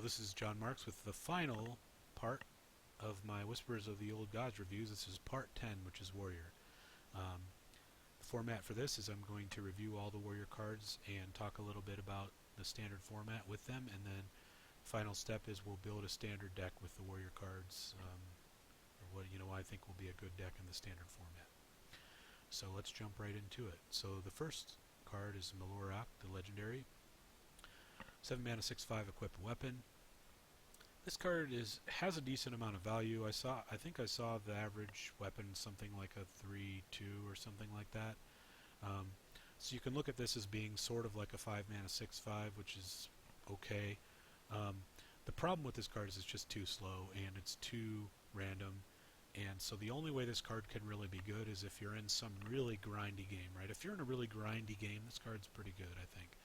this is John Marks with the final part of my Whispers of the Old Gods reviews. This is part 10, which is Warrior. The format for this is I'm going to review all the Warrior cards and talk a little bit about the standard format with them, and then final step is we'll build a standard deck with the Warrior cards, or what I think will be a good deck in the standard format. So let's jump right into it. So the first card is Melorak, the legendary. 7 mana, 6/5, equip a weapon. This card has a decent amount of value. I think I saw the average weapon something like a 3/2 or something like that. So you can look at this as being sort of like a 5 mana, 6/5, which is okay. The problem with this card is it's just too slow and it's too random. And so the only way this card can really be good is if you're in some really grindy game, right? If you're in a really grindy game, this card's pretty good, I think.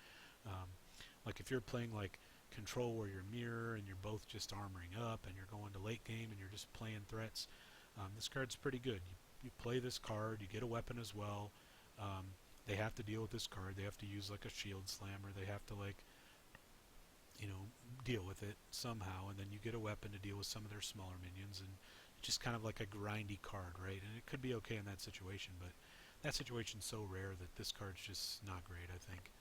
Like if you're playing like Control Warrior Mirror and you're both just armoring up and you're going to late game and you're just playing threats, this card's pretty good. You play this card, you get a weapon as well. They have to deal with this card. They have to use like a shield slammer. They have to deal with it somehow, and then you get a weapon to deal with some of their smaller minions, and just kind of like a grindy card, right? And it could be okay in that situation, but that situation's so rare that this card's just not great, I think.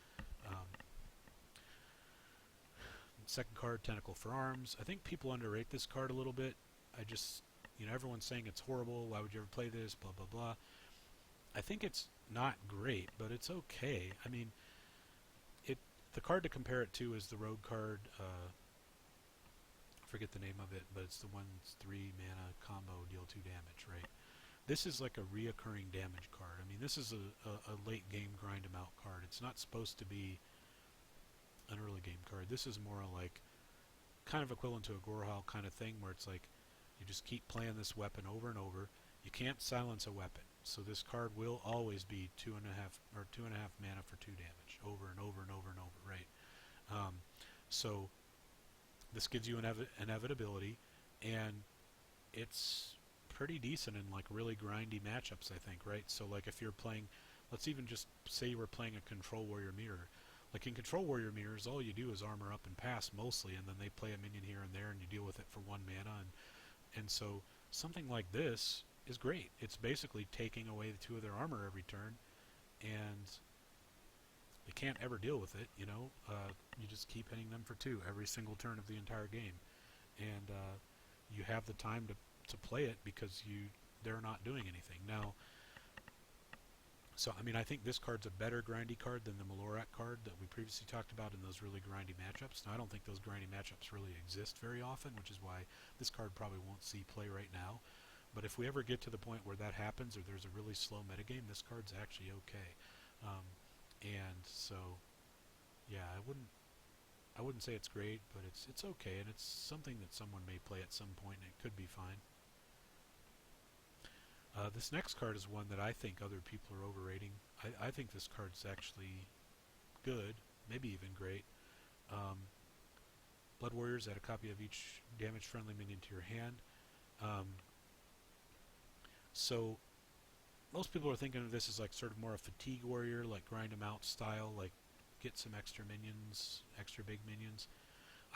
Second card, Tentacle for Arms. I think people underrate this card a little bit. Everyone's saying it's horrible. Why would you ever play this? Blah, blah, blah. I think it's not great, but it's okay. I mean, the card to compare it to is the Rogue card. I forget the name of it, but it's the one that's 3 mana combo, deal 2 damage, right? This is like a reoccurring damage card. I mean, this is a late game grind them out card. It's not supposed to be an early game card. This is more like kind of equivalent to a Gorehal kind of thing, where it's like you just keep playing this weapon over and over. You can't silence a weapon, so this card will always be 2.5 mana for 2 damage over and over and over and over, right? So this gives you an inevitability, and it's pretty decent in like really grindy matchups, I think, right? So like if you're playing, let's even just say you were playing a Control Warrior Mirror. Like in Control Warrior Mirrors, all you do is armor up and pass mostly, and then they play a minion here and there, and you deal with it for 1 mana, and so something like this is great. It's basically taking away the 2 of their armor every turn, and they can't ever deal with it, you just keep hitting them for 2 every single turn of the entire game, and you have the time to play it because they're not doing anything. Now, so I mean, I think this card's a better grindy card than the Melorak card that we previously talked about in those really grindy matchups. Now, I don't think those grindy matchups really exist very often, which is why this card probably won't see play right now. But if we ever get to the point where that happens, or there's a really slow metagame, this card's actually okay. And so, yeah, I wouldn't say it's great, but it's okay, and it's something that someone may play at some point, and it could be fine. This next card is one that I think other people are overrating. I think this card's actually good, maybe even great. Blood Warriors, add a copy of each damage-friendly minion to your hand. So most people are thinking of this as like sort of more a fatigue warrior, like grind them out style, like get some extra minions, extra big minions.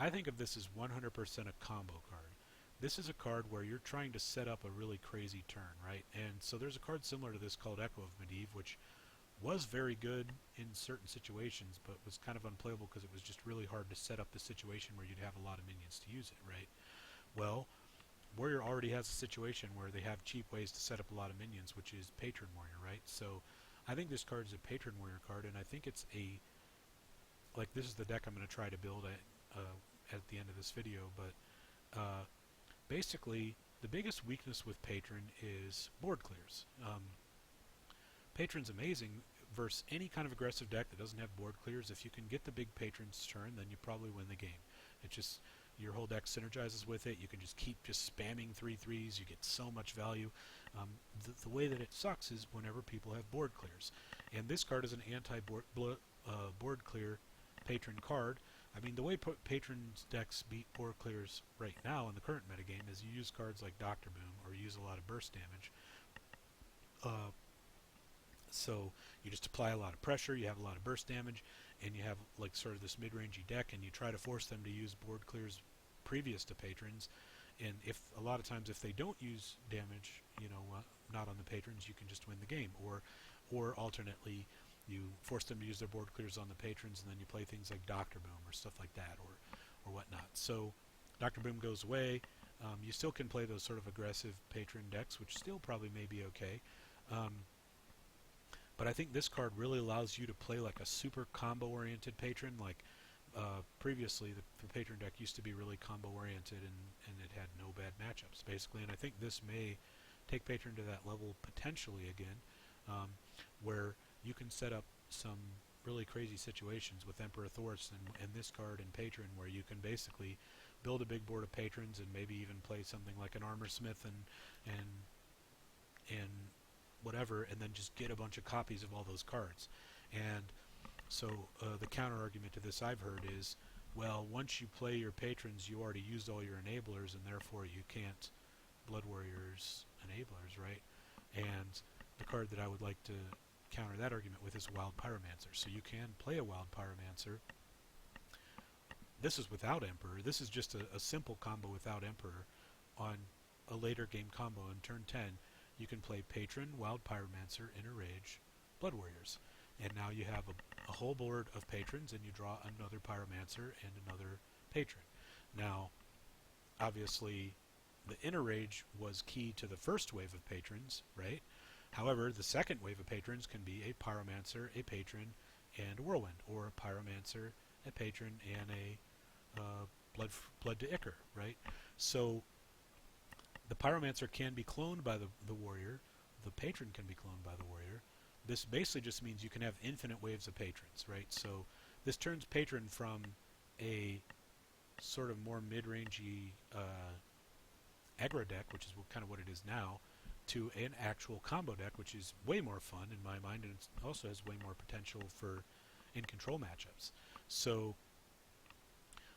I think of this as 100% a combo card. This is a card where you're trying to set up a really crazy turn, right? And so there's a card similar to this called Echo of Medivh, which was very good in certain situations, but was kind of unplayable because it was just really hard to set up the situation where you'd have a lot of minions to use it, right? Well, Warrior already has a situation where they have cheap ways to set up a lot of minions, which is Patron Warrior, right? So I think this card is a Patron Warrior card, and I think it's this is the deck I'm going to try to build at the end of this video, but basically the biggest weakness with Patron is board clears. Patron's amazing versus any kind of aggressive deck that doesn't have board clears. If you can get the big Patron's turn, then you probably win the game. It's just your whole deck synergizes with it. You can just keep spamming 3/3s. You get so much value. The way that it sucks is whenever people have board clears. And this card is an anti-board clear Patron card. I mean, the way Patron's decks beat board clears right now in the current metagame is you use cards like Dr. Boom or you use a lot of burst damage. So you just apply a lot of pressure, you have a lot of burst damage, and you have like sort of this mid-rangey deck, and you try to force them to use board clears previous to patrons. And if a lot of times if they don't use damage, not on the patrons, you can just win the game. Or alternately, you force them to use their board clears on the patrons, and then you play things like Dr. Boom or stuff like that, or whatnot. So Dr. Boom goes away. You still can play those sort of aggressive patron decks, which still probably may be okay. But I think this card really allows you to play like a super combo-oriented patron. Like previously, the patron deck used to be really combo-oriented, and it had no bad matchups, basically. And I think this may take patron to that level potentially again, where you can set up some really crazy situations with Emperor Thorst and this card and patron, where you can basically build a big board of patrons and maybe even play something like an Armor Smith and whatever, and then just get a bunch of copies of all those cards. And so the counter argument to this I've heard is, well, once you play your patrons, you already used all your enablers, and therefore you can't Blood Warriors enablers, right? And the card that I would like to counter that argument with is Wild Pyromancer. So you can play a Wild Pyromancer. This is without Emperor. This is just a simple combo without Emperor. On a later game combo in turn 10, you can play Patron, Wild Pyromancer, Inner Rage, Blood Warriors. And now you have a whole board of patrons, and you draw another Pyromancer and another Patron. Now, obviously, the Inner Rage was key to the first wave of patrons, right? However, the second wave of patrons can be a Pyromancer, a Patron, and a Whirlwind, or a Pyromancer, a Patron, and a Blood to Ichor, right? So the Pyromancer can be cloned by the warrior. The Patron can be cloned by the warrior. This basically just means you can have infinite waves of patrons, right? So this turns Patron from a sort of more mid-rangey aggro deck, which is kind of what it is now, to an actual combo deck, which is way more fun in my mind, and it also has way more potential for in-control matchups. So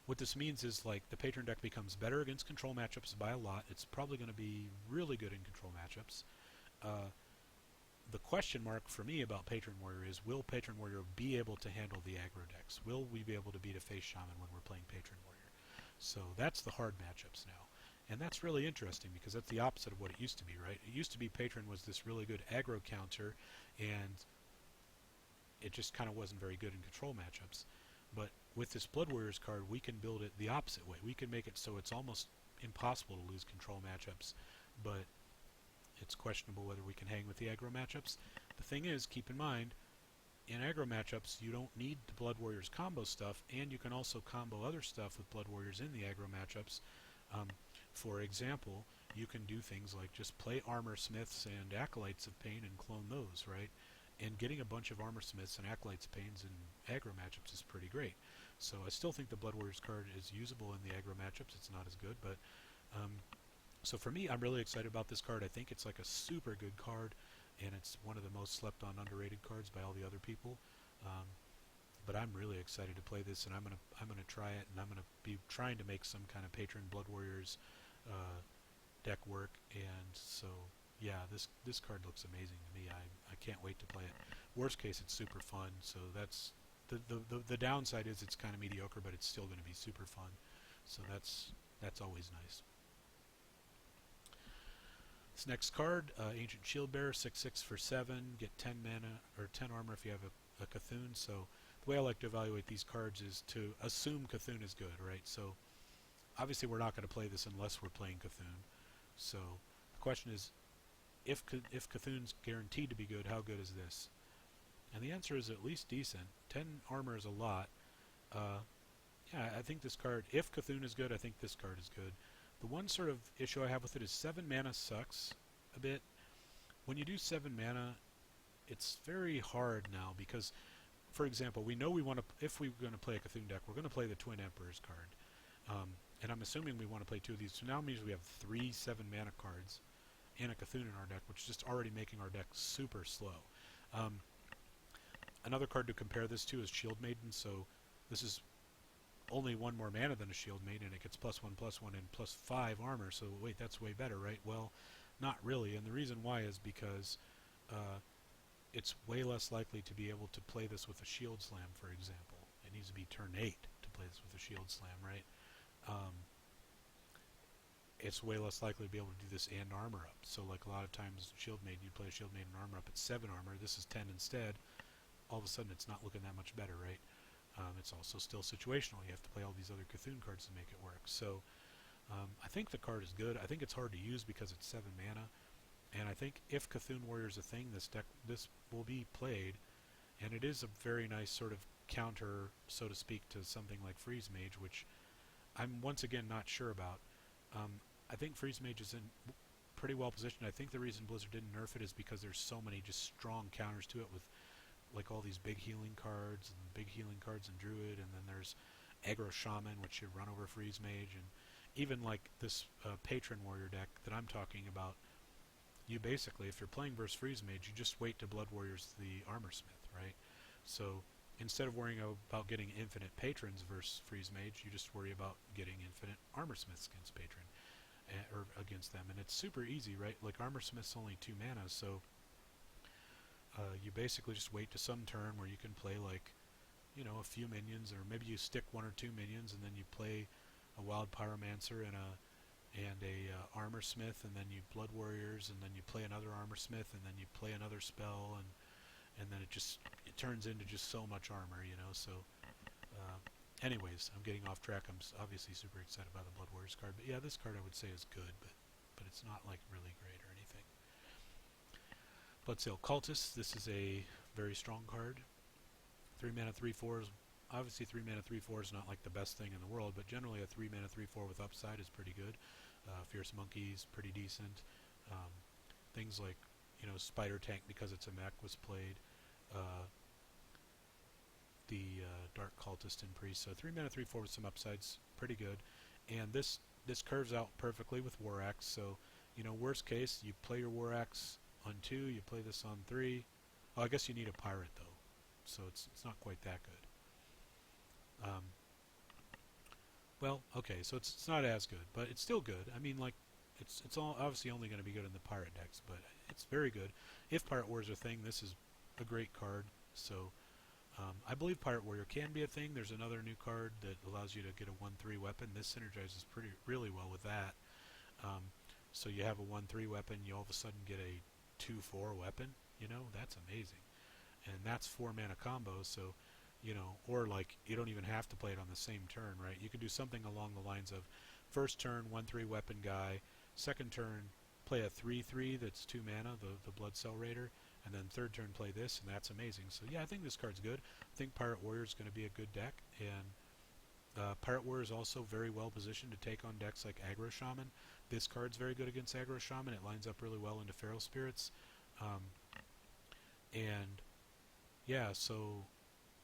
what this means is, like, the Patron deck becomes better against control matchups by a lot. It's probably going to be really good in control matchups. The question mark for me about Patron Warrior is, will Patron Warrior be able to handle the aggro decks? Will we be able to beat a Face Shaman when we're playing Patron Warrior? So that's the hard matchups now. And that's really interesting, because that's the opposite of what it used to be, right? It used to be Patron was this really good aggro counter, and it just kind of wasn't very good in control matchups. But with this Blood Warriors card, we can build it the opposite way. We can make it so it's almost impossible to lose control matchups, but it's questionable whether we can hang with the aggro matchups. The thing is, keep in mind, in aggro matchups, you don't need the Blood Warriors combo stuff, and you can also combo other stuff with Blood Warriors in the aggro matchups. For example, you can do things like just play Armor Smiths and Acolytes of Pain and clone those, right? And getting a bunch of Armor Smiths and Acolytes of Pains in aggro matchups is pretty great. So I still think the Blood Warriors card is usable in the aggro matchups. It's not as good, but so for me, I'm really excited about this card. I think it's like a super good card, and it's one of the most slept on, underrated cards by all the other people. But I'm really excited to play this, and I'm gonna try it, and I'm gonna be trying to make some kind of Patron Blood Warriors deck work. And so yeah, this card looks amazing to me. I can't wait to play it. Worst case, it's super fun. So that's the downside is it's kind of mediocre, but it's still going to be super fun. So that's always nice. This next card, Ancient Shieldbearer, 6/6 for 7, get 10 mana or 10 armor if you have a Cthulhu. So the way I like to evaluate these cards is to assume Cthulhu is good, right? So obviously we're not going to play this unless we're playing Cthulhu. So the question is, if Cthulhu's guaranteed to be good, how good is this? And the answer is at least decent. 10 armor is a lot. Yeah, I think this card, if Cthulhu is good, I think this card is good. The one sort of issue I have with it is 7 mana sucks a bit. When you do 7 mana, it's very hard now because, for example, we know we want to, if we're going to play a Cthulhu deck, we're going to play the Twin Emperors card. And I'm assuming we want to play 2 of these. So now it means we have 3 7 mana cards and a Cthulhu in our deck, which is just already making our deck super slow. Another card to compare this to is Shield Maiden. So this is only 1 more mana than a Shield Maiden, and it gets +1/+1 and +5 armor. So wait, that's way better, right? Well, not really. And the reason why is because it's way less likely to be able to play this with a Shield Slam, for example. It needs to be turn 8 to play this with a Shield Slam, right? it's way less likely to be able to do this and armor up. So like a lot of times Shield Maiden, you play a Shield Maiden armor up at 7 armor, this is 10 instead, all of a sudden it's not looking that much better, right? It's also still situational. You have to play all these other Cthulhu cards to make it work. So I think the card is good. I think it's hard to use because it's 7 mana, and I think if Cthulhu Warrior is a thing, this will be played, and it is a very nice sort of counter, so to speak, to something like Freeze Mage, which I'm once again not sure about. I think Freeze Mage is in pretty well positioned. I think the reason Blizzard didn't nerf it is because there's so many just strong counters to it with like all these big healing cards and big healing cards in Druid, and then there's Aggro Shaman, which should run over Freeze Mage, and even like this Patron Warrior deck that I'm talking about, you basically, if you're playing versus Freeze Mage, you just wait to Blood Warriors the Armor Smith, right? So instead of worrying about getting infinite Patrons versus Freeze Mage, you just worry about getting infinite Armor Smiths against Patron, or against them, and it's super easy, right? Like Armor Smith's only 2 mana, so you basically just wait to some turn where you can play like, you know, a few minions, or maybe you stick 1 or 2 minions, and then you play a Wild Pyromancer and a Armor Smith, and then you Blood Warriors, and then you play another Armor Smith, and then you play another spell, and then it turns into just so much armor, you know. So anyways, I'm getting off track. I'm obviously super excited about the Blood Warriors card, but yeah, this card I would say is good, but it's not like really great or anything. Bloodsail Cultist, this is a very strong card. 3 mana 3/4 is obviously 3 mana 3/4 is not like the best thing in the world, but generally a 3 mana 3/4 with upside is pretty good. Fierce Monkey's pretty decent. Things like, you know, Spider Tank, because it's a mech, was played. The Dark Cultist and Priest, so 3 mana 3/4 with some upsides, pretty good. And this curves out perfectly with War Axe. So, you know, worst case, you play your War Axe on 2, you play this on 3. Oh, I guess you need a pirate though, so it's not quite that good. Well, okay, so it's not as good, but it's still good. I mean, like, it's all obviously only going to be good in the pirate decks, but it's very good. If Pirate War is a thing, this is a great card. So I believe Pirate Warrior can be a thing. There's another new card that allows you to get a 1/3 weapon. This synergizes really well with that. So you have a 1/3 weapon, you all of a sudden get a 2/4 weapon. You know, that's amazing. And that's 4 mana combo, so, you know, or like you don't even have to play it on the same turn, right? You could do something along the lines of first turn 1/3 weapon guy, second turn play a 3/3 that's 2 mana, the Bloodsail Raider, and then third turn play this, and that's amazing. So yeah, I think this card's good. I think Pirate Warrior is going to be a good deck, and Pirate Warrior is also very well positioned to take on decks like Aggro Shaman. This card's very good against Aggro Shaman. It lines up really well into Feral Spirits. And yeah, so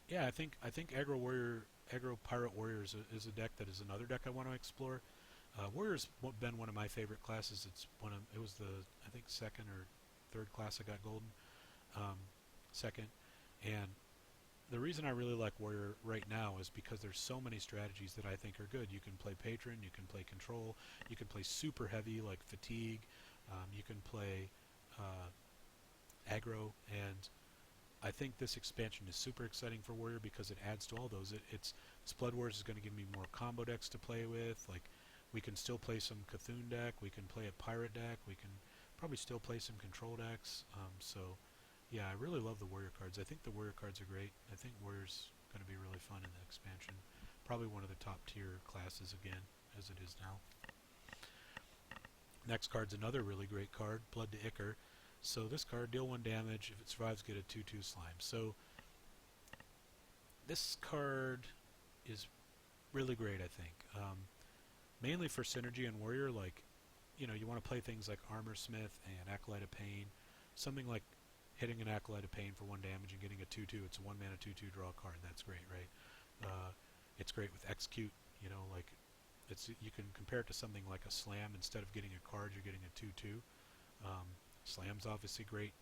yeah, I think Aggro Pirate Warrior is a deck that is another deck I want to explore. Warrior's been one of my favorite classes. It was the, I think, second or third class I got golden, second. And the reason I really like Warrior right now is because there's so many strategies that I think are good. You can play Patron, you can play Control, you can play super heavy like Fatigue, you can play Aggro, and I think this expansion is super exciting for Warrior because it adds to all those. This Blood Wars is going to give me more combo decks to play with. Like, we can still play some Cthulhu deck, we can play a Pirate deck, we can probably still play some Control decks. So yeah, I really love the Warrior cards. I think the Warrior cards are great. I think Warrior's going to be really fun in the expansion. Probably one of the top tier classes again, as it is now. Next card's another really great card, Blood to Ichor. So this card, deal 1 damage. If it survives, get a 2/2 slime. So this card is really great, I think. Mainly for synergy and Warrior, like, you know, you want to play things like Armor Smith and Acolyte of Pain. Something like hitting an Acolyte of Pain for 1 damage and getting a 2/2. It's a 1 mana 2/2 draw card. That's great, right? It's great with Execute. You know, like, you can compare it to something like a Slam. Instead of getting a card, you're getting a 2/2. Slam's obviously great.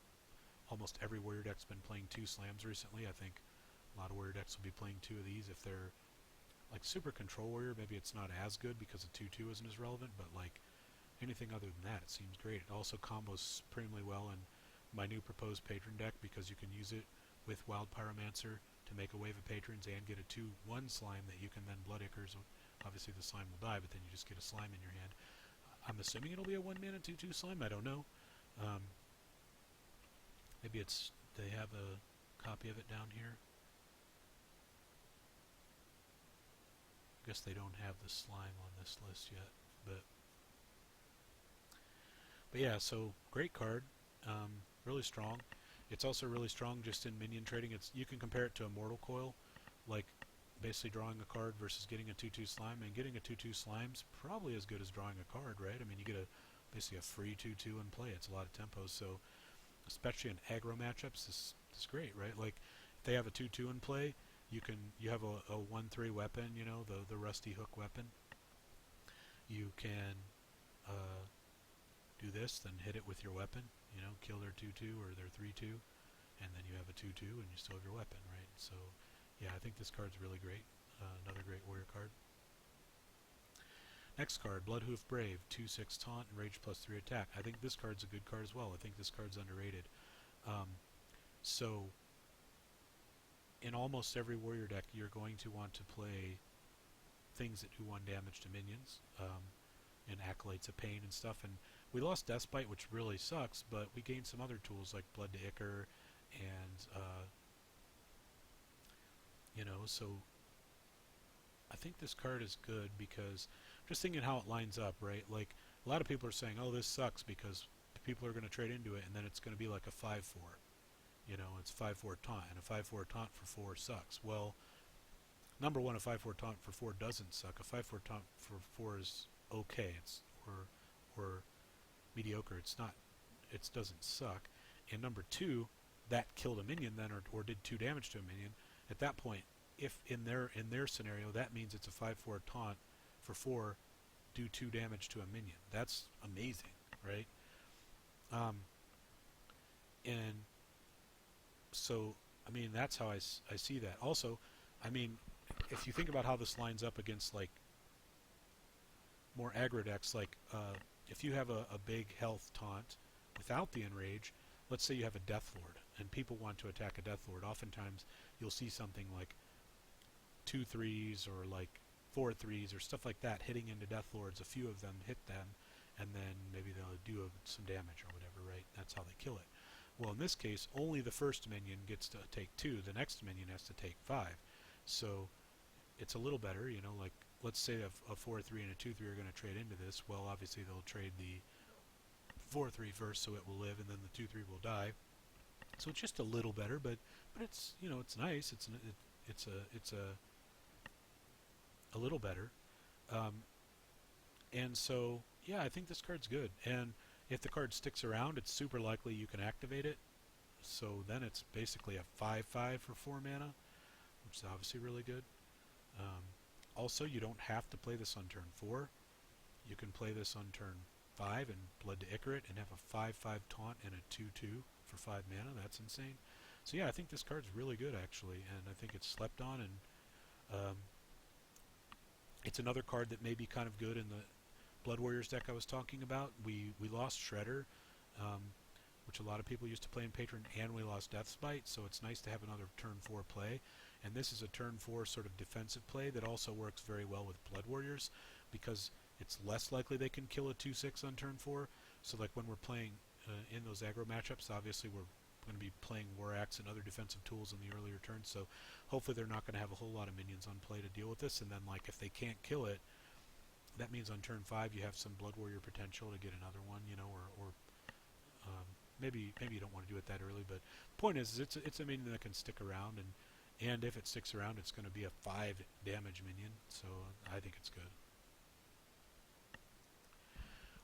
Almost every Warrior deck's been playing 2 Slams recently. I think a lot of Warrior decks will be playing 2 of these. If they're like Super Control Warrior, maybe it's not as good because a 2/2 isn't as relevant, but like anything other than that, it seems great. It also combos supremely well in my new proposed Patron deck because you can use it with Wild Pyromancer to make a wave of Patrons and get a 2/1 slime that you can then Blood Ichors. Obviously the slime will die, but then you just get a slime in your hand. I'm assuming it'll be a 1 mana 2/2 slime. I don't know. Um, maybe they have a copy of it down here. I guess they don't have the slime on this list yet, but yeah. So great card, really strong. It's also really strong just in minion trading. You can compare it to a Mortal Coil, like basically drawing a card versus getting a 2/2 slime, and getting a 2/2 slime's probably as good as drawing a card, right? I mean, you get basically a free 2/2 in play. It's a lot of tempos, so especially in aggro matchups, this is great, right? Like if they have a 2/2 in play, you have a 1/3 weapon, the rusty hook weapon. You can do this, then hit it with your weapon, kill their 2/2 or their 3/2, and then you have a 2/2 and you still have your weapon, right? So yeah, I think this card's really great. Another great warrior card. Next card, Bloodhoof Brave, 2/6 taunt and rage +3 attack. I think this card's a good card as well. I think this card's underrated. So in almost every warrior deck, you're going to want to play things that do 1 damage to minions, and Acolytes of Pain and stuff. And we lost Deathbite, which really sucks, but we gained some other tools like Blood to Ichor, and so I think this card is good because just thinking how it lines up, right? Like a lot of people are saying, "Oh, this sucks," because people are going to trade into it, and then it's going to be like a 5/4. It's 5/4 taunt, and a 5/4 taunt for 4 sucks. Well, number one, a 5/4 taunt for 4 doesn't suck. A 5/4 taunt for 4 is okay. Or mediocre. It's not. It doesn't suck. And number two, that killed a minion then, or did 2 damage to a minion. At that point, if in their scenario, that means it's a 5/4 taunt for 4, do 2 damage to a minion. That's amazing, right? And so, I mean, that's how I see that. Also, I mean, if you think about how this lines up against like more aggro decks, like if you have a big health taunt without the enrage, let's say you have a Deathlord and people want to attack a Deathlord, oftentimes you'll see something like 2/3s or like 4/3s or stuff like that hitting into Deathlords. A few of them hit them, and then maybe they'll do some damage or whatever, right? That's how they kill it. Well, in this case, only the first minion gets to take 2. The next minion has to take 5. So it's a little better, like let's say a 4/3 and a 2/3 are going to trade into this. Well, obviously they'll trade the 4/3 first, so it will live, and then the 2/3 will die. So it's just a little better, but it's it's nice. It's a little better, and so yeah, I think this card's good. And if the card sticks around, it's super likely you can activate it. So then it's basically a 5/5 for 4 mana, which is obviously really good. Also, you don't have to play this on turn 4. You can play this on turn 5 and Blood to Ichor it and have a 5/5 taunt and a 2/2 for 5 mana. That's insane. So yeah, I think this card's really good actually, and I think it's slept on, and it's another card that may be kind of good in the Blood Warriors deck I was talking about. We lost Shredder, which a lot of people used to play in Patron, and we lost Deathbite, so it's nice to have another turn 4 play. And this is a turn 4 sort of defensive play that also works very well with Blood Warriors because it's less likely they can kill a 2/6 on turn 4. So like when we're playing in those aggro matchups, obviously we're going to be playing War Axe and other defensive tools in the earlier turns, so hopefully they're not going to have a whole lot of minions on play to deal with this. And then like if they can't kill it, that means on turn 5 you have some Blood Warrior potential to get another one, or maybe you don't want to do it that early, but the point is it's a minion that can stick around, and if it sticks around, it's going to be a 5 damage minion, so I think it's good.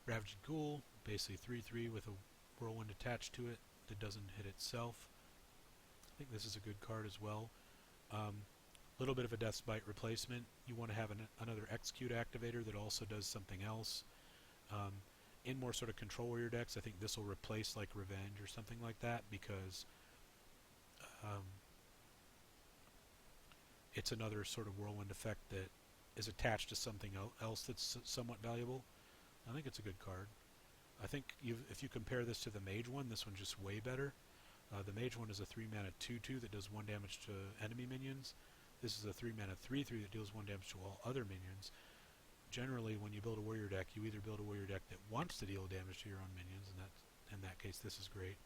Ravaging Ghoul, basically 3/3 with a Whirlwind attached to it that doesn't hit itself. I think this is a good card as well. Little bit of a Deathbite replacement. You want to have another Execute activator that also does something else. In more sort of control warrior decks, I think this will replace like Revenge or something like that, because it's another sort of whirlwind effect that is attached to something else that's somewhat valuable. I think it's a good card. I think if you compare this to the Mage one, this one's just way better. The Mage one is a 3 mana 2/2 that does 1 damage to enemy minions. This is a 3 mana 3/3 that deals 1 damage to all other minions. generally when you build a warrior deck, you either build a warrior deck that wants to deal damage to your own minions, and that in that case this is great.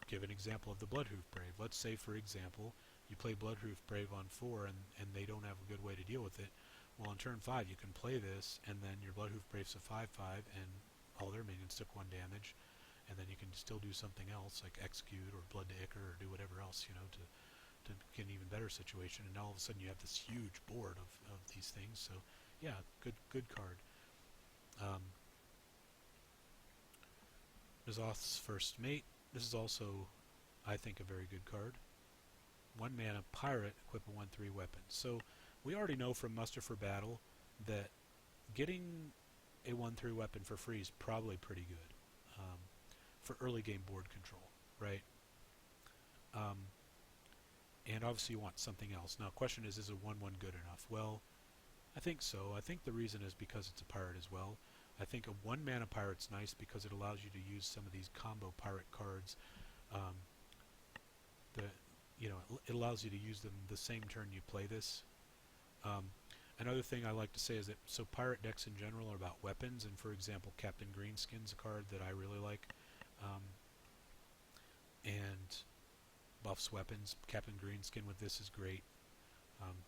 Give an example of the Bloodhoof Brave. Let's say, for example, you play Bloodhoof Brave on 4 and they don't have a good way to deal with it. Well, on turn 5 you can play this, and then your Bloodhoof Brave's a 5/5, and all their minions took 1 damage, and then you can still do something else, like execute or Blood to Ichor or do whatever else, you know, to get an even better situation, and now all of a sudden you have this huge board of these things. So yeah, good card. N'Zoth's First Mate. This is also, I think, a very good card. 1 mana pirate, equip a 1/3 weapon. So we already know from Muster for Battle that getting a 1/3 weapon for free is probably pretty good for early game board control, right? And obviously you want something else. Now, the question is a 1/1 good enough? Well, I think so. I think the reason is because it's a pirate as well. I think a 1 mana pirate's nice because it allows you to use some of these combo pirate cards. It allows you to use them the same turn you play this. Another thing I like to say is that pirate decks in general are about weapons, and for example, Captain Greenskin's a card that I really like, and buffs weapons. Captain Greenskin with this is great.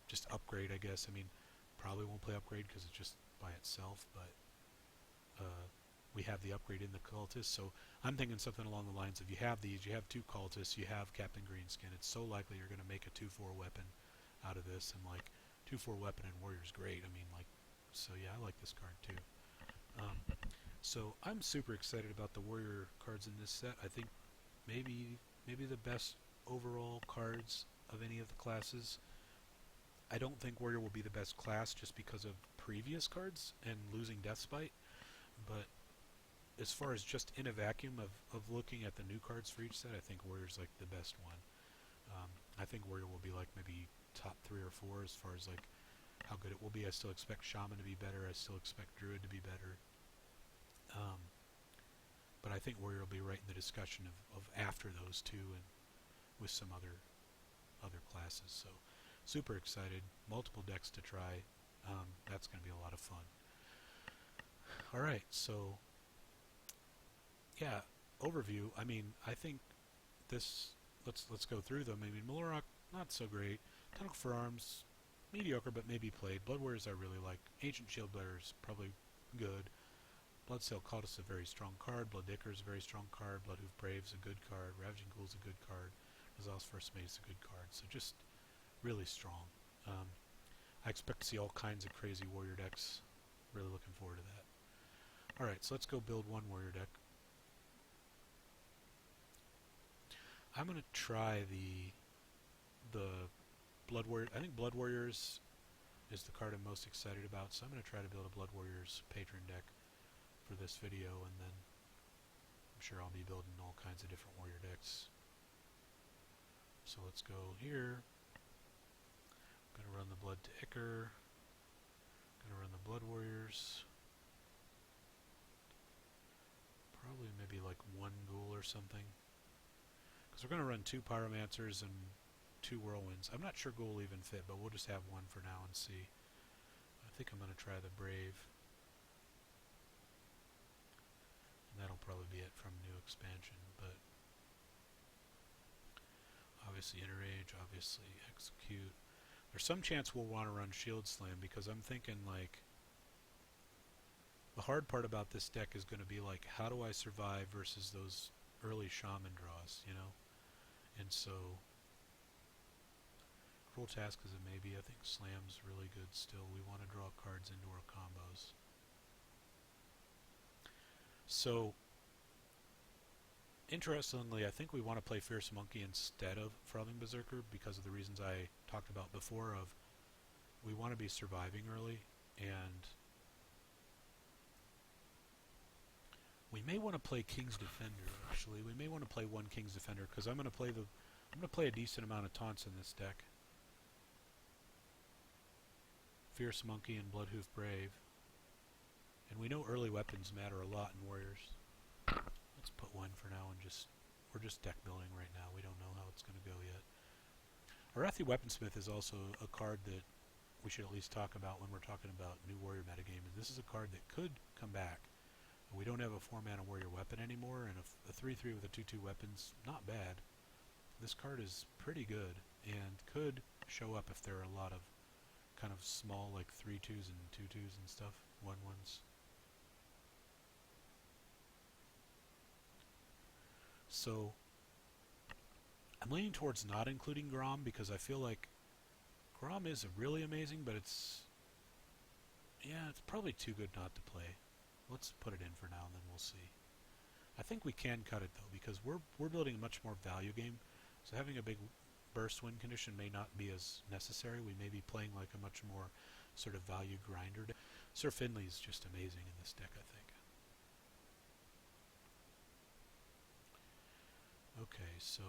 Just upgrade, I guess. I mean, probably won't play upgrade because it's just by itself, but we have the upgrade in the cultist, so I'm thinking something along the lines of you have these, you have 2 cultists, you have Captain Greenskin. It's so likely you're going to make a 2/4 weapon out of this, and like 2/4 weapon in Warrior's great. I mean, like, so yeah, I like this card too. So I'm super excited about the Warrior cards in this set. I think maybe the best overall cards of any of the classes. I don't think Warrior will be the best class just because of previous cards and losing Deathspite, but as far as just in a vacuum of looking at the new cards for each set, I think Warrior's like the best one. I think Warrior will be like maybe top 3 or 4 as far as like how good it will be. I still expect Shaman to be better. I still expect Druid to be better. But I think Warrior will be right in the discussion of after those two, and with some other classes. So super excited. Multiple decks to try. That's going to be a lot of fun. Alright, so yeah, overview. I mean, I think this, let's go through them. I mean, Malorok, not so great. Tentacle for Arms, mediocre but maybe played. Blood Warriors I really like. Ancient Shield Bearers, probably good. Bloodsail Cultist is a very strong card. Blood Ichor is a very strong card. Bloodhoof Brave is a good card. Ravaging Ghoul is a good card. N'Zoth's First Mate is a good card. So just really strong. I expect to see all kinds of crazy warrior decks. Really looking forward to that. Alright, so let's go build one warrior deck. I'm going to try the Blood Warrior. I think Blood Warriors is the card I'm most excited about, so I'm going to try to build a Blood Warriors patron deck for this video, and then I'm sure I'll be building all kinds of different warrior decks. So let's go here. I'm going to run the Blood to Ichor. I'm going to run the Blood Warriors. Probably maybe like 1 Ghoul or something. Because we're going to run 2 Pyromancers and 2 Whirlwinds. I'm not sure Ghoul will even fit, but we'll just have 1 for now and see. I think I'm going to try the Brave. And that'll probably be it from new expansion, but obviously Enrage, obviously Execute. There's some chance we'll want to run Shield Slam, because I'm thinking like the hard part about this deck is going to be like, how do I survive versus those early Shaman draws, you know? And so Cruel Task is a maybe. I think Slam's really good still. We want to draw cards into our combos. So interestingly, I think we want to play Fierce Monkey instead of Frothing Berserker because of the reasons I talked about before of we want to be surviving early, and we may want to play King's Defender actually. We may want to play 1 King's Defender because I'm going to play a decent amount of taunts in this deck. Fierce Monkey and Bloodhoof Brave. And we know early weapons matter a lot in Warriors. Let's put 1 for now and we're just deck building right now. We don't know how it's going to go yet. Arathi Weaponsmith is also a card that we should at least talk about when we're talking about new warrior metagame is this is a card that could come back. We don't have a 4-mana warrior weapon anymore, and a 3/3 with a 2/2 weapon's not bad. This card is pretty good and could show up if there are a lot of kind of small like 3/2s and 2/2s and stuff, 1/1s. So I'm leaning towards not including Grom because I feel like Grom is really amazing, but it's probably too good not to play. Let's put it in for now, and then we'll see. I think we can cut it though because we're building a much more value game, so having a big burst win condition may not be as necessary. We may be playing like a much more sort of value grinder. Sir Finley's just amazing in this deck, I think. Okay, so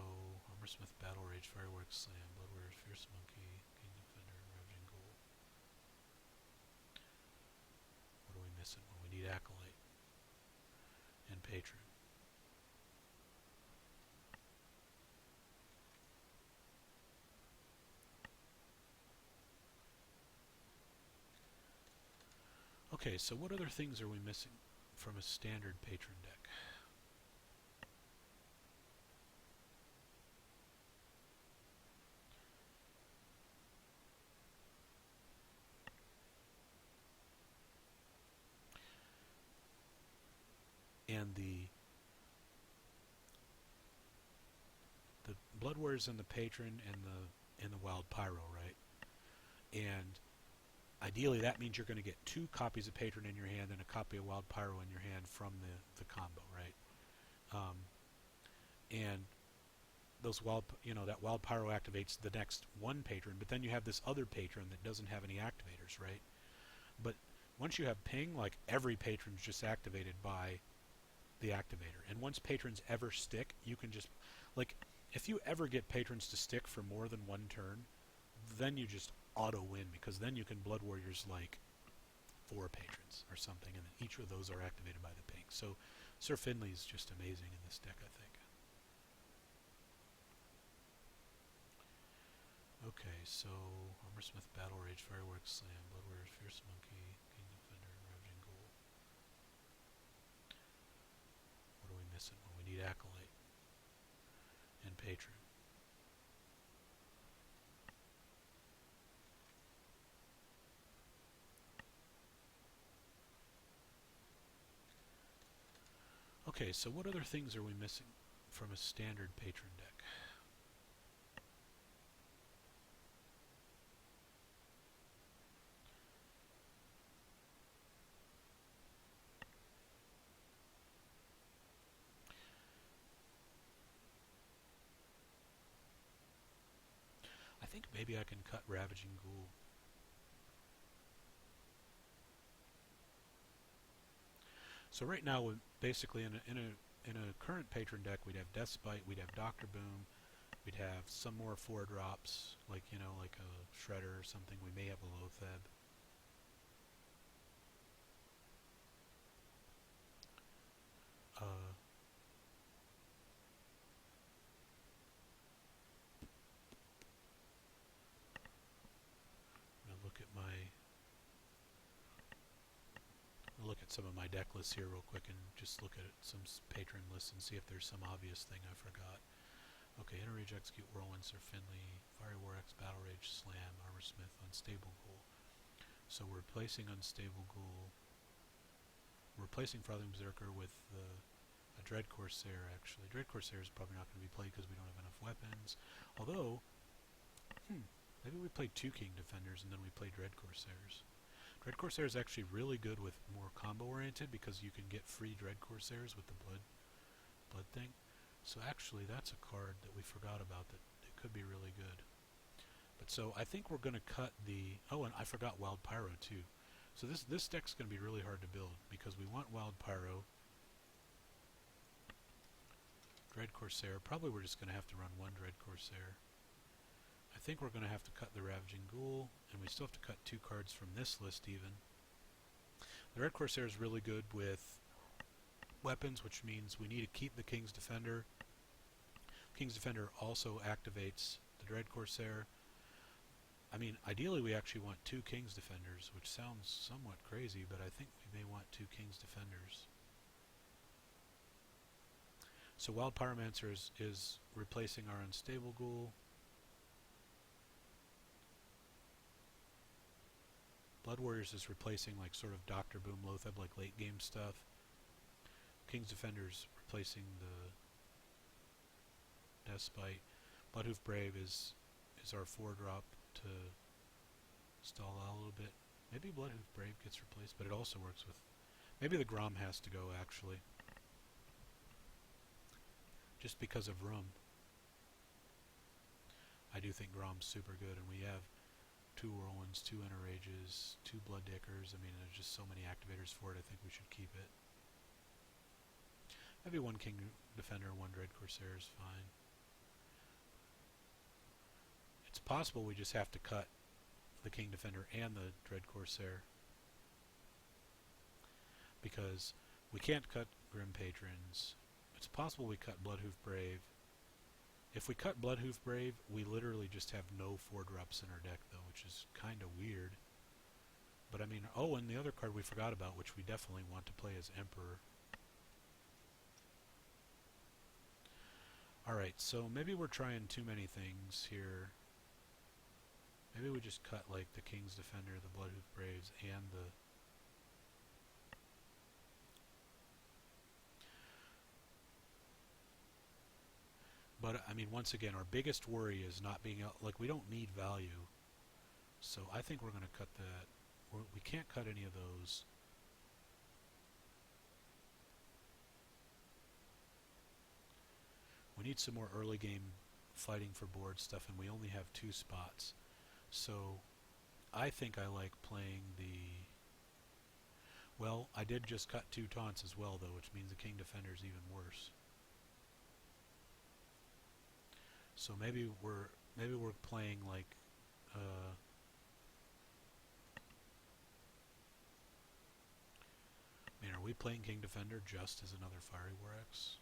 Armorsmith, Battle Rage, Fireworks, Slam, Blood Warriors, Fierce Monkey, King Defender, Ravaging Ghoul. What are we missing? Well, we need Acolyte and Patron. Okay, so what other things are we missing from a standard Patron deck? And the Blood Warriors and the Patron and the Wild Pyro, right? And ideally that means you're going to get 2 copies of Patron in your hand and a copy of Wild Pyro in your hand from the combo, right? And those that Wild Pyro activates the next 1 Patron, but then you have this other Patron that doesn't have any activators, right? But once you have ping, like every Patron's just activated by the activator. And once patrons ever stick, you can just, like, if you ever get patrons to stick for more than 1 turn, then you just auto-win, because then you can Blood Warriors, like, 4 patrons or something, and then each of those are activated by the ping. So Sir Finley's just amazing in this deck, I think. Okay, so Armorsmith, Battle Rage, Fireworks, Slam, Blood Warriors, Fierce Monkey, King Defender, Ravaging Ghoul. What are we missing? Well, we need Acolyte and Patron. Okay, so what other things are we missing from a standard Patron deck? I think maybe I can cut Ravaging Ghoul. So right now, basically in a current Patron deck, we'd have Deathspite, we'd have Doctor Boom, we'd have some more 4-drops, like like a Shredder or something. We may have a Loatheb. Look at some of my deck lists here real quick and just look at some Patron lists and see if there's some obvious thing I forgot. Okay, Interrage, Execute, Whirlwind, Sir Finley, Fiery War X, Battle Rage, Slam, Armorsmith, Unstable Ghoul. So we're replacing Unstable Ghoul. We're replacing Frothing Berserker with a Dread Corsair, actually. Dread Corsair is probably not going to be played because we don't have enough weapons. Although, maybe we play 2 King Defenders and then we play Dread Corsairs. Dread Corsair is actually really good with more combo-oriented because you can get free Dread Corsairs with the blood thing. So actually, that's a card that we forgot about that it could be really good. But so I think we're going to cut the... Oh, and I forgot Wild Pyro too. So this deck's going to be really hard to build because we want Wild Pyro, Dread Corsair. Probably we're just going to have to run 1 Dread Corsair. I think we're going to have to cut the Ravaging Ghoul, and we still have to cut 2 cards from this list even. The Red Corsair is really good with weapons, which means we need to keep the King's Defender. King's Defender also activates the Dread Corsair. I mean, ideally we actually want 2 King's Defenders, which sounds somewhat crazy, but I think we may want 2 King's Defenders. So Wild Pyromancer is replacing our Unstable Ghoul. Blood Warriors is replacing like sort of Dr. Boom Loatheb, like late game stuff. King's Defenders replacing the Deathspite. Bloodhoof Brave is our 4-drop to stall out a little bit. Maybe Bloodhoof Brave gets replaced, but it also works with... Maybe the Grom has to go, actually. Just because of room. I do think Grom's super good, and we have 2 Whirlwinds, 2 Enrages, 2 Blooddickers. I mean, there's just so many activators for it, I think we should keep it. Maybe 1 King Defender, 1 Dread Corsair is fine. It's possible we just have to cut the King Defender and the Dread Corsair, because we can't cut Grim Patrons. It's possible we cut Bloodhoof Brave. If we cut Bloodhoof Brave, we literally just have no 4-drops in our deck, though, which is kind of weird. But I mean, oh, and the other card we forgot about, which we definitely want to play, is Emperor. Alright, so maybe we're trying too many things here. Maybe we just cut, like, the King's Defender, the Bloodhoof Braves, and the... But, I mean, once again, our biggest worry is not being out... Like, we don't need value. So I think we're going to cut that. We can't cut any of those. We need some more early game fighting for board stuff, and we only have 2 spots. So I think I like playing the... Well, I did just cut 2 taunts as well, though, which means the King Defender is even worse. So maybe we're playing like I mean, are we playing King Defender just as another Fiery War X?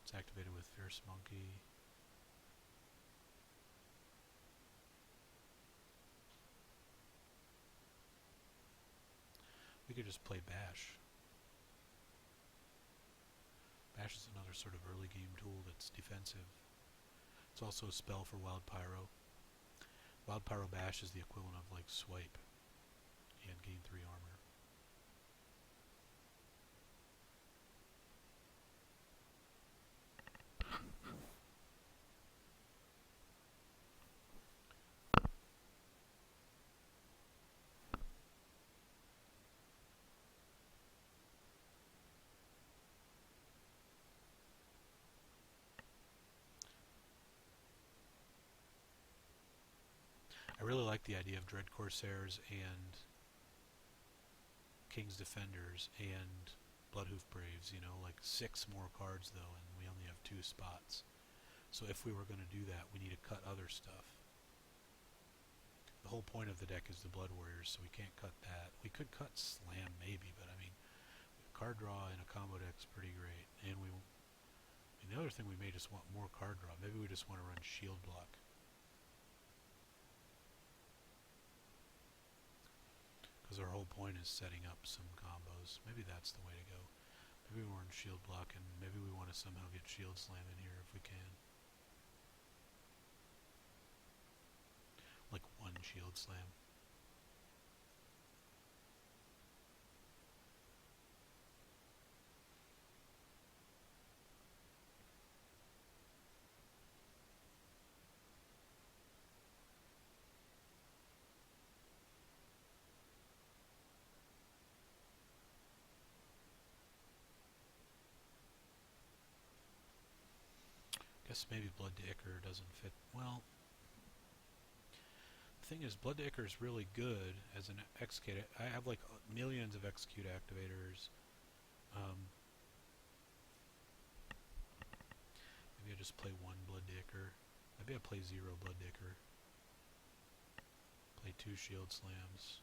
It's activated with Fierce Monkey. We could just play Bash. Bash is another sort of early game tool that's defensive. It's also a spell for Wild Pyro. Wild Pyro Bash is the equivalent of like Swipe and gain 3 armor. I really like the idea of Dread Corsairs and King's Defenders and Bloodhoof Braves, you know, like 6 more cards though, and we only have 2 spots. So if we were going to do that, we need to cut other stuff. The whole point of the deck is the Blood Warriors, so we can't cut that. We could cut Slam maybe, but I mean, card draw in a combo deck's pretty great. And the other thing, we may just want more card draw. Maybe we just want to run Shield Block. Because our whole point is setting up some combos. Maybe that's the way to go. Maybe we run Shield Block, and maybe we want to somehow get Shield Slam in here if we can. Like 1 Shield Slam. Guess maybe Blood to Ichor doesn't fit. Well, the thing is, Blood to Ichor is really good as an execute. I have like millions of execute activators. Maybe I just play 1 Blood to Ichor. Maybe I play 0 Blood to Ichor. Play 2 Shield Slams.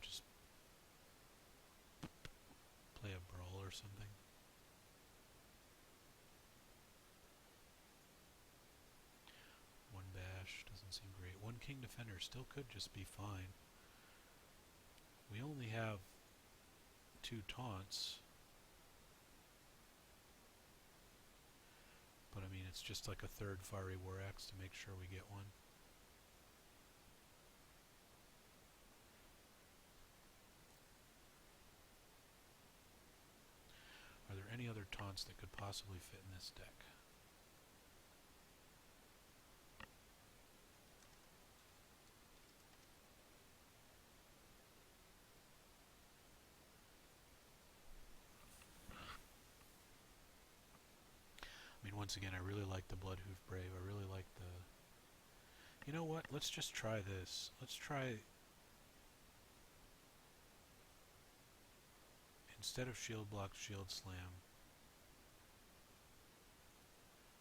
might just play a brawl or something. One bash doesn't seem great. One king defender still could just be fine. We only have 2 taunts. But I mean, it's just like a third Fiery War Axe to make sure we get one. Are there any other taunts that could possibly fit in this deck? I mean, once again, I really like the Bloodhoof Brave. I really like the... You know what? Let's just try this. Let's try... Instead of Shield Block, Shield Slam,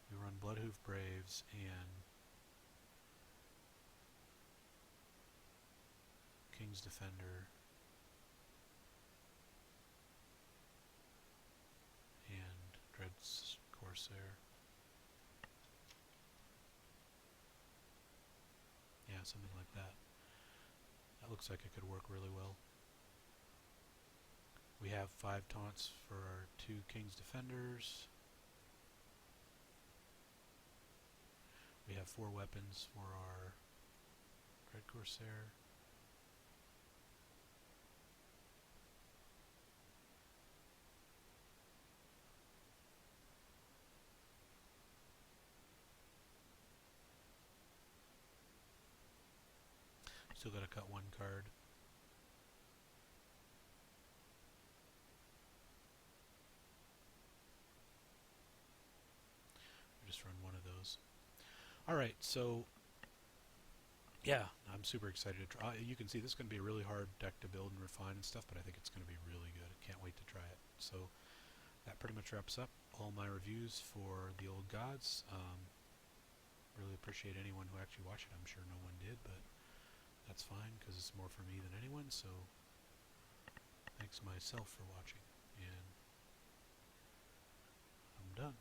we run Bloodhoof Braves and King's Defender and Dread's Corsair. Yeah, something like that. That looks like it could work really well. We have 5 taunts for our 2 King's Defenders. We have 4 weapons for our Dread Corsair. Still got to cut 1 card. Just run one of those. Alright, so yeah, I'm super excited to try. You can see this is going to be a really hard deck to build and refine and stuff, but I think it's going to be really good. I can't wait to try it. So that pretty much wraps up all my reviews for the Old Gods. Really appreciate anyone who actually watched it. I'm sure no one did, but that's fine because it's more for me than anyone. So thanks myself for watching, and I'm done.